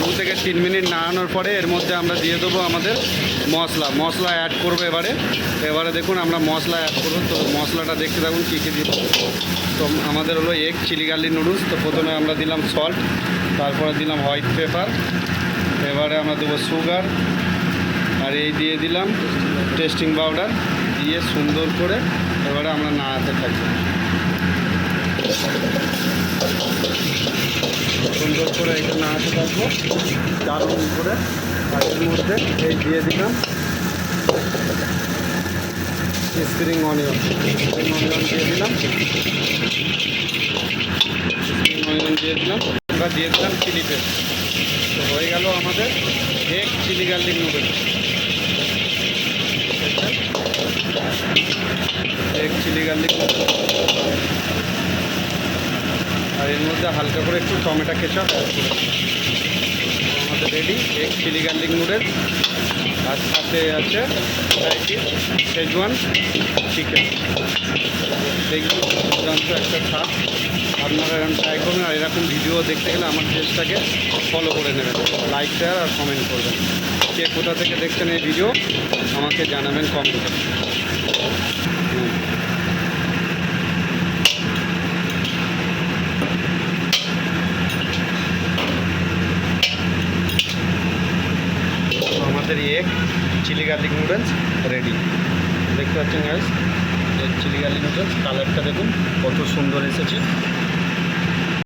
2 থেকে 3 মিনিট নাড়ানোর পরে এর মধ্যে আমরা দিয়ে দেবো আমাদের মশলা অ্যাড করবো। এবারে দেখুন আমরা মশলা অ্যাড করবো। তো মশলাটা দেখতে থাকুন কী কী দিব। তো আমাদের হলো এগ চিলি গার্লিক নুডলস। তো প্রথমে আমরা দিলাম সল্ট, তারপরে দিলাম হোয়াইট পেপার, এবারে আমরা দেবো সুগার, আর এই দিয়ে দিলাম টেস্টিং পাউডার, দিয়ে সুন্দর করে এবারে আমরা নাড়াতে থাকবো। সুন্দর করে এটা নাড়াতে থাকবো দারুণ করে। আর এর মধ্যে এই দিয়ে দিলাম স্প্রিং অনিয়ন দিয়ে দিলাম আমরা দিয়ে দিলাম চিলি পেস্ট। তো হয়ে গেল আমাদের egg chilli garlic noodles. Egg chilli garlic noodles, আর এর মধ্যে হালকা করে একটু টমেটো কেচাপ অ্যাড করে আমাদের ready egg chilli garlic noodles. আর সাথে আছে শেজওয়ান চিকেন। দেখুন দুর্দান্ত একটা স্বাদ। আপনারা এরকম ট্রাই করবেন। আর এরকম ভিডিও দেখতে গেলে আমার পেজটাকে ফলো করে নেবেন, লাইক শেয়ার আর কমেন্ট করবেন। কে কোথা থেকে দেখছেন এই ভিডিও আমাকে জানাবেন কমেন্টে। আমাদের egg chilli garlic noodles ready. দেখতে পাচ্ছেন guys, egg chilli garlic noodles. কালারটা দেখুন কত সুন্দর এসেছে।